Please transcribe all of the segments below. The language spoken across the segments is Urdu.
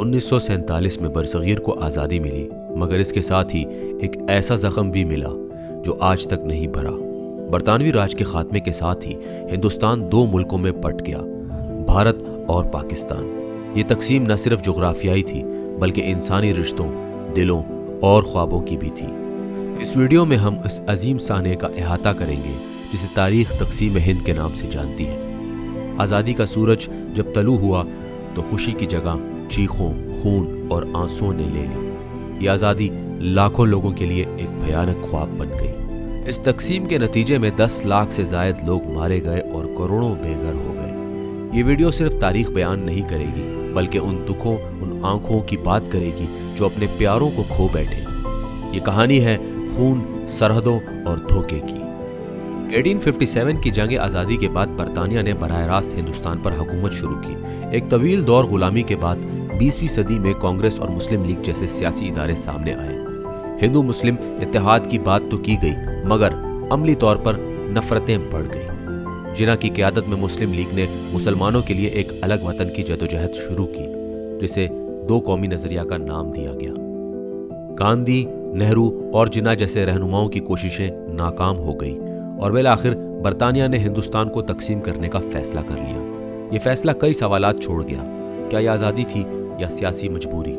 1947 میں برصغیر کو آزادی ملی، مگر اس کے ساتھ ہی ایک ایسا زخم بھی ملا جو آج تک نہیں بھرا۔ برطانوی راج کے خاتمے کے ساتھ ہی ہندوستان دو ملکوں میں بٹ گیا، بھارت اور پاکستان۔ یہ تقسیم نہ صرف جغرافیائی تھی بلکہ انسانی رشتوں، دلوں اور خوابوں کی بھی تھی۔ اس ویڈیو میں ہم اس عظیم سانحے کا احاطہ کریں گے جسے تاریخ تقسیم ہند کے نام سے جانتی ہے۔ آزادی کا سورج جب طلوع ہوا تو خوشی کی جگہ چیخوں، خون اور آنسوؤں نے لے لی۔ یہ آزادی لاکھوں لوگوں کے لیے ایک بھیانک خواب بن گئی۔ اس تقسیم کے نتیجے میں 10 لاکھ سے زائد لوگ مارے گئے اور کروڑوں بے گھر ہو گئے۔ یہ ویڈیو صرف تاریخ بیان نہیں کرے گی بلکہ ان دکھوں، ان آنکھوں کی بات کرے گی جو اپنے پیاروں کو کھو بیٹھے۔ یہ کہانی ہے خون، سرحدوں اور دھوکے کی۔ 1857 کی جنگ آزادی کے بعد برطانیہ نے براہ راست ہندوستان پر حکومت شروع کی۔ ایک طویل دور غلامی کے بعد 20ویں صدی میں کانگریس اور مسلم لیگ جیسے سیاسی ادارے سامنے آئے۔ ہندو مسلم اتحاد کی بات تو کی گئی مگر عملی طور پر نفرتیں بڑھ گئیں۔ جناح کی قیادت میں مسلم لیگ نے مسلمانوں کے لیے ایک الگ وطن کی جدوجہد شروع کی جسے دو قومی نظریہ کا نام دیا گیا۔ گاندھی، نہرو اور جناح جیسے رہنماؤں کی کوششیں ناکام ہو گئی اور بالآخر برطانیہ نے ہندوستان کو تقسیم کرنے کا فیصلہ کر لیا۔ یہ فیصلہ کئی سوالات چھوڑ گیا۔ کیا یہ آزادی تھی یا سیاسی مجبوری؟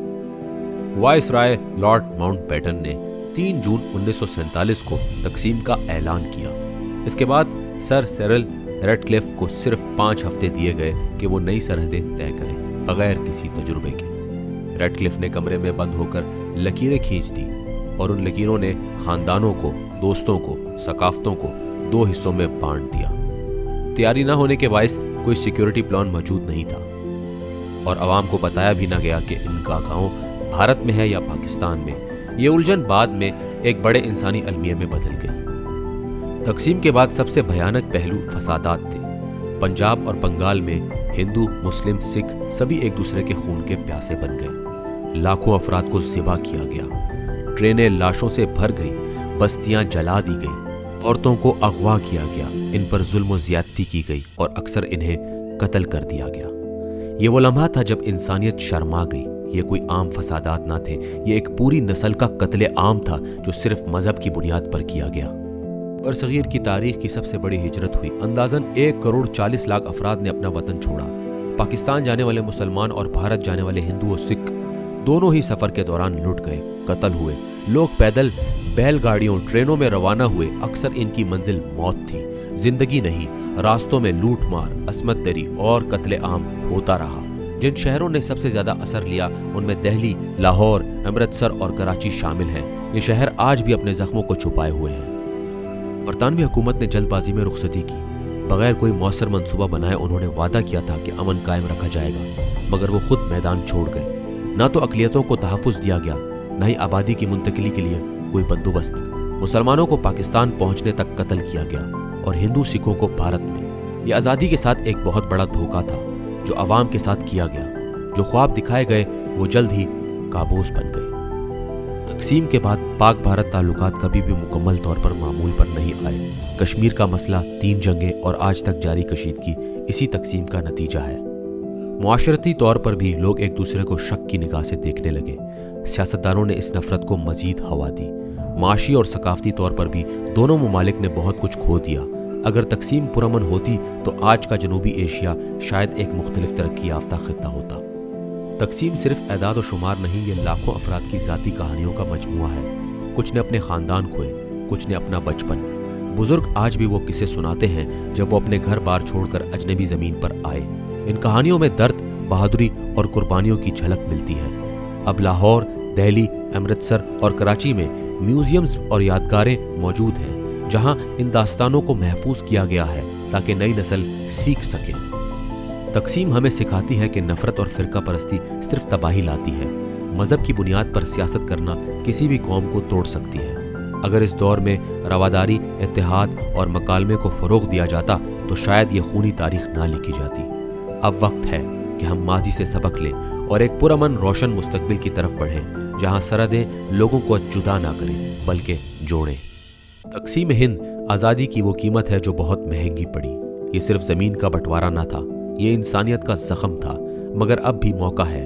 وائس رائے لارڈ ماؤنٹ بیٹن نے 3 جون 1947 کو تقسیم کا اعلان کیا۔ اس کے بعد سر سیرل ریڈکلف کو صرف 5 ہفتے دیے گئے کہ وہ نئی سرحدیں طے کریں بغیر کسی تجربے کے۔ ریڈکلف نے کمرے میں بند ہو کر لکیریں کھینچ دی اور ان لکیروں نے خاندانوں کو، دوستوں کو، ثقافتوں کو 2 حصوں میں بانٹ دیا۔ تیاری نہ ہونے کے باعث کوئی سیکیورٹی پلان موجود نہیں تھا اور عوام کو بتایا بھی نہ گیا کہ ان کا گاؤں بھارت میں ہے یا پاکستان میں۔ یہ الجھن بعد میں ایک بڑے انسانی المیہ میں بدل گئی۔ تقسیم کے بعد سب سے بھیانک پہلو فسادات تھے۔ پنجاب اور بنگال میں ہندو، مسلم، سکھ سبھی ایک دوسرے کے خون کے پیاسے بن گئے۔ لاکھوں افراد کو ذبح کیا گیا، ٹرینیں لاشوں سے بھر گئی، بستیاں جلا دی گئیں، عورتوں کو اغوا کیا گیا، ان پر ظلم و زیادتی کی گئی اور اکثر انہیں قتل کر دیا گیا۔ یہ وہ لمحہ تھا جب انسانیت شرما گئی۔ یہ کوئی عام فسادات نہ تھے، یہ ایک پوری نسل کا قتل عام تھا جو صرف مذہب کی بنیاد پر کیا گیا۔ برصغیر کی تاریخ کی سب سے بڑی ہجرت ہوئی۔ اندازاً 1,40,00,000 افراد نے اپنا وطن چھوڑا۔ پاکستان جانے والے مسلمان اور بھارت جانے والے ہندو و سکھ دونوں ہی سفر کے دوران لٹ گئے، قتل ہوئے۔ لوگ پیدل، بیل گاڑیوں، ٹرینوں میں روانہ ہوئے، اکثر ان کی منزل موت تھی، زندگی نہیں۔ راستوں میں لوٹ مار، عصمت دری اور قتل عام ہوتا رہا۔ جن شہروں نے سب سے زیادہ اثر لیا ان میں دہلی، لاہور، امرتسر اور کراچی شامل ہیں۔ یہ شہر آج بھی اپنے زخموں کو چھپائے ہوئے ہیں۔ برطانوی حکومت نے جلد بازی میں رخصتی کی۔ بغیر کوئی مؤثر منصوبہ بنائے انہوں نے وعدہ کیا تھا کہ امن قائم رکھا جائے گا، مگر وہ خود میدان چھوڑ گئے۔ نہ تو اقلیتوں کو تحفظ دیا گیا، نہ ہی آبادی کی منتقلی کے لیے کوئی بندوبست۔ مسلمانوں کو پاکستان پہنچنے تک قتل کیا گیا اور ہندو سکھوں کو بھارت میں۔ یہ آزادی کے ساتھ ایک بہت بڑا دھوکہ تھا جو عوام کے ساتھ کیا گیا۔ جو خواب دکھائے گئے وہ جلد ہی کابوس بن گئے۔ تقسیم کے بعد پاک بھارت تعلقات کبھی بھی مکمل طور پر معمول پر نہیں آئے۔ کشمیر کا مسئلہ، 3 جنگیں اور آج تک جاری کشیدگی اسی تقسیم کا نتیجہ ہے۔ معاشرتی طور پر بھی لوگ ایک دوسرے کو شک کی نگاہ سے دیکھنے لگے۔ سیاستدانوں نے اس نفرت کو مزید ہوا دی۔ معاشی اور ثقافتی طور پر بھی دونوں ممالک نے بہت کچھ کھو دیا۔ اگر تقسیم پرامن ہوتی تو آج کا جنوبی ایشیا شاید ایک مختلف ترقی یافتہ خطہ ہوتا۔ تقسیم صرف اعداد و شمار نہیں، یہ لاکھوں افراد کی ذاتی کہانیوں کا مجموعہ ہے۔ کچھ نے اپنے خاندان کھوئے، کچھ نے اپنا بچپن۔ بزرگ آج بھی وہ قصے سناتے ہیں جب وہ اپنے گھر بار چھوڑ کر اجنبی زمین پر آئے۔ ان کہانیوں میں درد، بہادری اور قربانیوں کی جھلک ملتی ہے۔ اب لاہور، دہلی، امرتسر اور کراچی میں میوزیمز اور یادگاریں موجود ہیں جہاں ان داستانوں کو محفوظ کیا گیا ہے تاکہ نئی نسل سیکھ سکے۔ تقسیم ہمیں سکھاتی ہے کہ نفرت اور فرقہ پرستی صرف تباہی لاتی ہے۔ مذہب کی بنیاد پر سیاست کرنا کسی بھی قوم کو توڑ سکتی ہے۔ اگر اس دور میں رواداری، اتحاد اور مکالمے کو فروغ دیا جاتا تو شاید یہ خونی تاریخ نہ لکھی جاتی۔ اب وقت ہے کہ ہم ماضی سے سبق لیں اور ایک پرامن روشن مستقبل کی طرف بڑھیں جہاں سرحدیں لوگوں کو جدا نہ کریں بلکہ جوڑیں۔ تقسیم ہند آزادی کی وہ قیمت ہے جو بہت مہنگی پڑی۔ یہ صرف زمین کا بٹوارا نہ تھا، یہ انسانیت کا زخم تھا، مگر اب بھی موقع ہے